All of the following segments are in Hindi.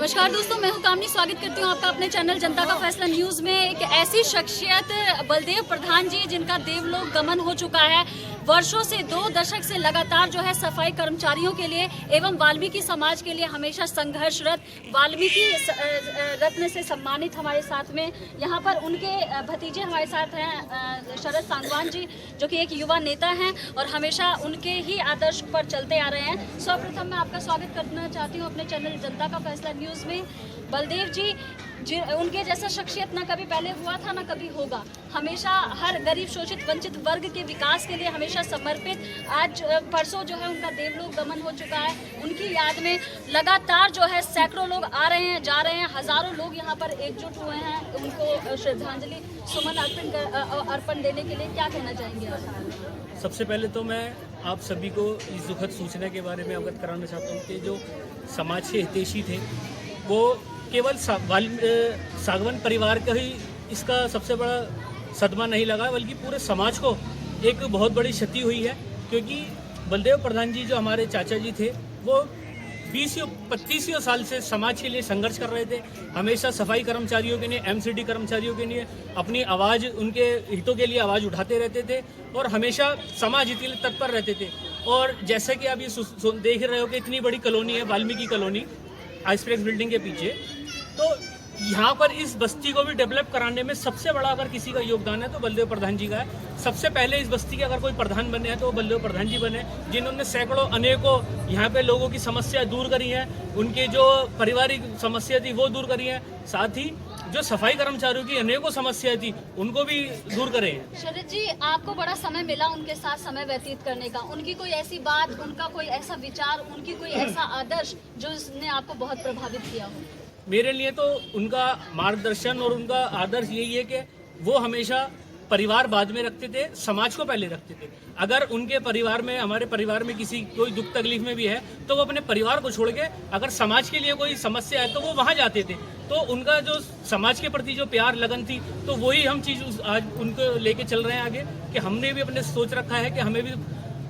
नमस्कार दोस्तों, मैं हूं कामनी। स्वागत करती हूं आपका अपने चैनल जनता का फैसला न्यूज में। एक ऐसी शख्सियत बलदेव प्रधान जी, जिनका देवलोक गमन हो चुका है। वर्षों से 2 दशक से लगातार जो है सफाई कर्मचारियों के लिए एवं वाल्मीकि समाज के लिए हमेशा संघर्षरत, वाल्मीकि रत्न से सम्मानित हमारे साथ में यहाँ पर उनके भतीजे हमारे साथ हैं, शरद सांगवान जी, जो कि एक युवा नेता हैं और हमेशा उनके ही आदर्श पर चलते आ रहे हैं। सर्वप्रथम मैं आपका स्वागत करना चाहती हूँ अपने चैनल जनता का फैसला न्यूज़ में। बलदेव जी, उनके जैसा शख्सियत ना कभी पहले हुआ था ना कभी होगा। हमेशा हर गरीब, शोषित, वंचित वर्ग के विकास के लिए हमेशा समर्पित। आज परसों जो है उनका देवलोक गमन हो चुका है। उनकी याद में लगातार जो है सैकड़ों लोग आ रहे हैं, जा रहे हैं, हजारों लोग यहाँ पर एकजुट हुए हैं उनको श्रद्धांजलि सुमन अर्पण देने के लिए। क्या कहना चाहेंगे आप? सबसे पहले तो मैं आप सभी को इस दुखद सूचना के बारे में अवगत कराना चाहता हूँ कि जो समाज के हितैषी थे वो केवल सागवान परिवार का ही इसका सबसे बड़ा सदमा नहीं लगा, बल्कि पूरे समाज को एक बहुत बड़ी क्षति हुई है। क्योंकि बलदेव प्रधान जी जो हमारे चाचा जी थे वो 20-25 साल से समाज के लिए संघर्ष कर रहे थे। हमेशा सफाई कर्मचारियों के लिए, एमसीडी कर्मचारियों के लिए अपनी आवाज़, उनके हितों के लिए आवाज़ उठाते रहते थे और हमेशा समाज हित के लिए तत्पर रहते थे। और जैसे कि आप ये देख रहे हो कि इतनी बड़ी कॉलोनी है वाल्मीकि कॉलोनी, आइसप्रेस बिल्डिंग के पीछे, तो यहाँ पर इस बस्ती को भी डेवलप कराने में सबसे बड़ा अगर किसी का योगदान है तो बलदेव प्रधान जी का है। सबसे पहले इस बस्ती के अगर कोई प्रधान बने हैं तो वो बलदेव प्रधान जी बने, जिन्होंने सैकड़ों अनेकों यहाँ पे लोगों की समस्या दूर करी है, उनकी जो पारिवारिक समस्या थी वो दूर करी है, साथ ही जो सफाई कर्मचारियों की अनेकों समस्याएं थी उनको भी दूर करे हैं। शरद जी, आपको बड़ा समय मिला उनके साथ समय व्यतीत करने का। उनकी कोई ऐसी बात, उनका कोई ऐसा विचार, उनकी कोई ऐसा आदर्श जो इसने आपको बहुत प्रभावित किया हो? मेरे लिए तो उनका मार्गदर्शन और उनका आदर्श यही है कि वो हमेशा परिवार बाद में रखते थे, समाज को पहले रखते थे। अगर उनके परिवार में, हमारे परिवार में किसी कोई दुख तकलीफ में भी है तो वो अपने परिवार को छोड़ के अगर समाज के लिए कोई समस्या है तो वो वहाँ जाते थे। तो उनका जो समाज के प्रति जो प्यार, लगन थी, तो वही हम चीज़ आज उनको लेके चल रहे हैं आगे, कि हमने भी अपने सोच रखा है कि हमें भी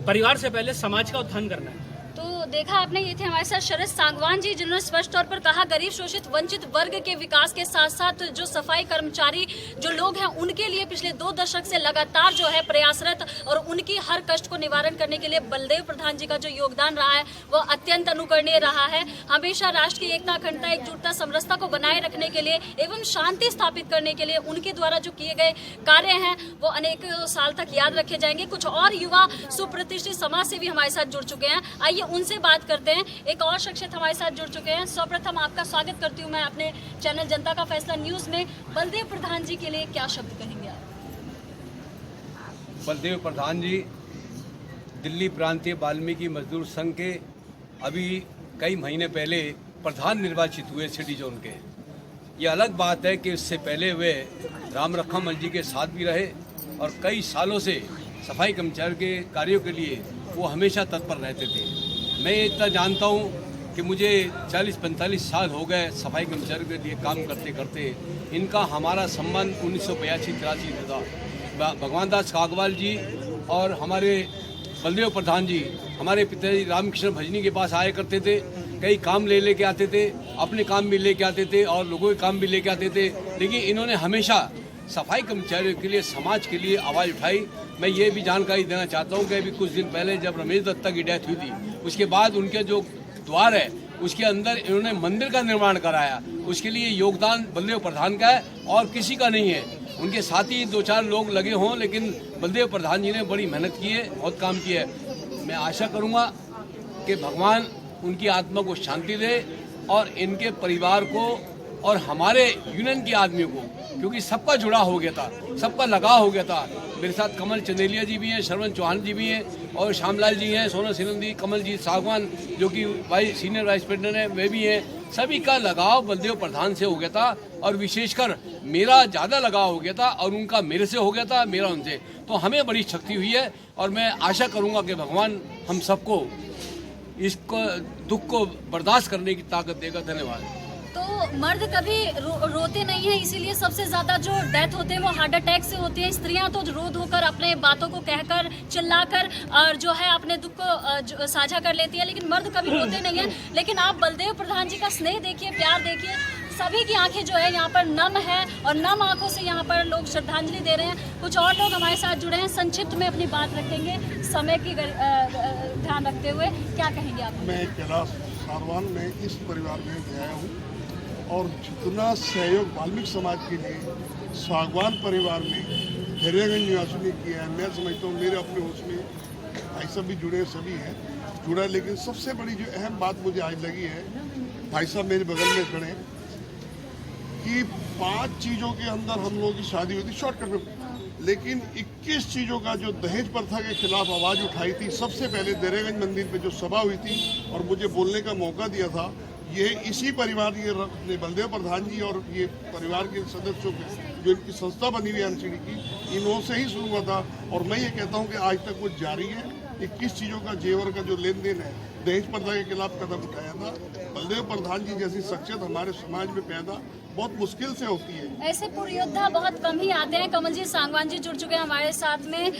परिवार से पहले समाज का उत्थान करना है। तो देखा आपने, ये थे हमारे साथ शरद सांगवान जी, जिन्होंने स्पष्ट तौर पर कहा गरीब, शोषित, वंचित वर्ग के विकास के साथ साथ जो सफाई कर्मचारी जो लोग हैं उनके लिए पिछले 2 दशक से लगातार जो है प्रयासरत और उनकी हर कष्ट को निवारण करने के लिए बलदेव प्रधान जी का जो योगदान रहा है वो अत्यंत अनुकरणीय रहा है। हमेशा राष्ट्र की एकता, अखंडता, एकजुटता, समरसता को बनाए रखने के लिए एवं शांति स्थापित करने के लिए उनके द्वारा जो किए गए कार्य हैं वो अनेक साल तक याद रखे जाएंगे। कुछ और युवा सुप्रतिष्ठित समाज से भी हमारे साथ जुड़ चुके हैं, आइए उनसे बात करते हैं। एक और शख्सियत हमारे साथ जुड़ चुके हैं। सर्वप्रथम आपका स्वागत करती हूँ मैं अपने चैनल जनता का फैसला न्यूज में। बलदेव प्रधान जी के लिए क्या शब्द कहेंगे आप? बलदेव प्रधान जी दिल्ली प्रांतीय वाल्मीकि मजदूर संघ के अभी कई महीने पहले प्रधान निर्वाचित हुए सिटी जोन के। ये अलग बात है कि इससे पहले वे राम रखमल जी के साथ भी रहे और कई सालों से सफाई कर्मचारी के कार्यों के लिए वो हमेशा तत्पर रहते थे। मैं इतना जानता हूँ कि मुझे 40-45 साल हो गए सफाई कर्मचारियों के लिए काम करते करते। इनका हमारा संबंध 1982-83 से था। भगवान दास कागवाल जी और हमारे बलदेव प्रधान जी हमारे पिताजी रामकृष्ण भजनी के पास आया करते थे। कई काम लेके आते थे, अपने काम भी लेके आते थे और लोगों के काम भी लेके आते थे, लेकिन इन्होंने हमेशा सफाई कर्मचारियों के लिए, समाज के लिए आवाज़ उठाई। मैं ये भी जानकारी देना चाहता हूँ कि अभी कुछ दिन पहले जब रमेश दत्ता की डेथ हुई थी, उसके बाद उनके जो द्वार है उसके अंदर इन्होंने मंदिर का निर्माण कराया। उसके लिए योगदान बलदेव प्रधान का है और किसी का नहीं है। उनके साथ ही 2-4 लोग लगे हों, लेकिन बलदेव प्रधान जी ने बड़ी मेहनत की है, बहुत काम किया है। मैं आशा करूँगा कि भगवान उनकी आत्मा को शांति दे और इनके परिवार को और हमारे यूनियन के आदमियों को, क्योंकि सबका जुड़ा हो गया था, सबका लगाव हो गया था। मेरे साथ कमल चंदेलिया जी भी हैं, श्रवण चौहान जी भी हैं और श्यामलाल जी हैं, सोना सिनंदी, कमल जी सागवान जो कि सीनियर वाइस प्रेसिडेंट हैं, वे भी हैं। सभी का लगाव बलदेव प्रधान से हो गया था और विशेषकर मेरा ज़्यादा लगाव हो गया था और उनका मेरे से हो गया था, मेरा उनसे। तो हमें बड़ी शक्ति हुई है और मैं आशा करूँगा कि भगवान हम सबको इसको दुख को बर्दाश्त करने की ताकत देगा। धन्यवाद। तो मर्द कभी रोते नहीं है, इसीलिए सबसे ज्यादा जो डेथ होते हैं वो हार्ट अटैक से होती है। स्त्रियां तो रो धोकर अपने बातों को कहकर चिल्लाकर और जो है अपने दुख को साझा कर लेती है, लेकिन मर्द कभी रोते नहीं है। लेकिन आप बलदेव प्रधान जी का स्नेह देखिए, प्यार देखिए, सभी की आंखें जो है यहाँ पर नम है और नम आंखों से यहाँ पर लोग श्रद्धांजलि दे रहे हैं। कुछ और लोग हमारे साथ जुड़े हैं, संक्षिप्त में अपनी बात रखेंगे समय की ध्यान रखते हुए। क्या कहेंगे आप? मैं कैलाश सारवान में इस परिवार में गया हूँ और जितना सहयोग वाल्मीकि समाज के लिए सागवान परिवार ने धैर्यगंज निवासी ने किया है, मैं समझता हूँ मेरे अपने उसमें भाई साहब भी जुड़े, सभी हैं जुड़ा। लेकिन सबसे बड़ी जो अहम बात मुझे आज लगी है, भाई साहब मेरे बगल में खड़े कि 5 चीज़ों के अंदर हम लोगों की शादी हुई थी शॉर्टकट में, लेकिन 21 चीज़ों का जो दहेज प्रथा के खिलाफ आवाज़ उठाई थी, सबसे पहले दरियागंज मंदिर पे जो सभा हुई थी और मुझे बोलने का मौका दिया था, ये इसी परिवार, ये अपने बलदेव प्रधान जी और ये परिवार के सदस्यों के जो इनकी संस्था बनी हुई है एनसीडी की, इन्हों से ही शुरू हुआ था। और मैं ये कहता हूँ कि आज तक वो जारी है। 21 चीज़ों का जेवर का जो लेन देन है, दहेज प्रथा के खिलाफ कदम उठाया था। बलदेव प्रधान जी जैसी शख्सियत हमारे समाज में पैदा बहुत मुश्किल से होती है। ऐसे पूर्व योद्धा बहुत कम ही आते हैं। कमल जी सांगवान जी जुड़ चुके हैं हमारे साथ में,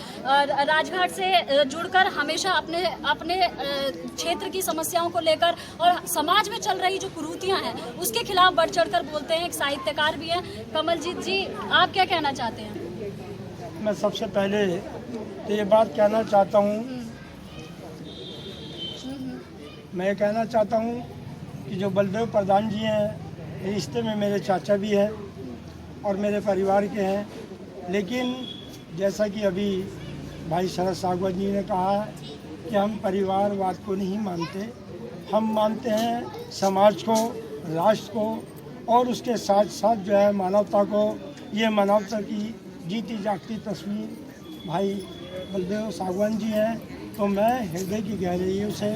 राजघाट से जुड़कर हमेशा अपने क्षेत्र की समस्याओं को लेकर और समाज में चल रही जो कुरीतियां हैं उसके खिलाफ बढ़ चढ़कर बोलते हैं। एक साहित्यकार भी हैं। कमलजीत जी, आप क्या कहना चाहते हैं? मैं सबसे पहले तो ये बात कहना चाहता हूँ, मैं कहना चाहता हूँ कि जो बलदेव प्रधान जी हैं रिश्ते में मेरे चाचा भी हैं और मेरे परिवार के हैं। लेकिन जैसा कि अभी भाई शरद सागवान जी ने कहा है कि हम परिवारवाद को नहीं मानते, हम मानते हैं समाज को, राष्ट्र को और उसके साथ साथ जो है मानवता को। ये मानवता की जीती जागती तस्वीर भाई बलदेव सागवान जी हैं, तो मैं हृदय की गहराइयों से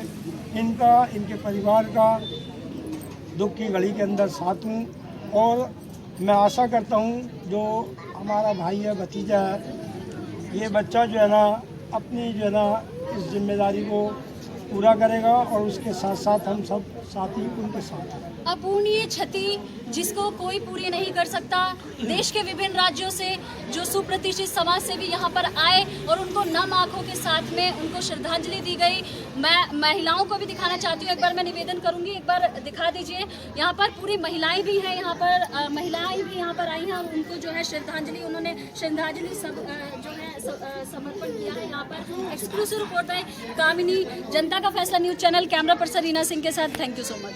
इनके परिवार का दुख की घड़ी के अंदर साथ हूँ। और मैं आशा करता हूँ जो हमारा भाई है, भतीजा है, ये बच्चा जो है ना अपनी जो है ना इस जिम्मेदारी को पूरा करेगा और उसके साथ साथ हम सब साथी उनके साथ हैं। अपूर्णीय क्षति जिसको कोई पूरी नहीं कर सकता। देश के विभिन्न राज्यों से जो सुप्रतिष्ठित समाज सेवी यहाँ पर आए और उनको नम आंखों के साथ में उनको श्रद्धांजलि दी गई। मैं महिलाओं को भी दिखाना चाहती हूँ, एक बार मैं निवेदन करूँगी, एक बार दिखा दीजिए। यहाँ पर पूरी महिलाएं भी हैं, यहाँ पर महिलाएं भी यहाँ पर आई हैं और उनको जो है श्रद्धांजलि, उन्होंने श्रद्धांजलि सब जो है समर्पण किया है। यहाँ पर एक्सक्लूसिव रिपोर्ट है कामिनी, जनता का फैसला news channel, camera person Reena Singh के साथ। Thank you so much.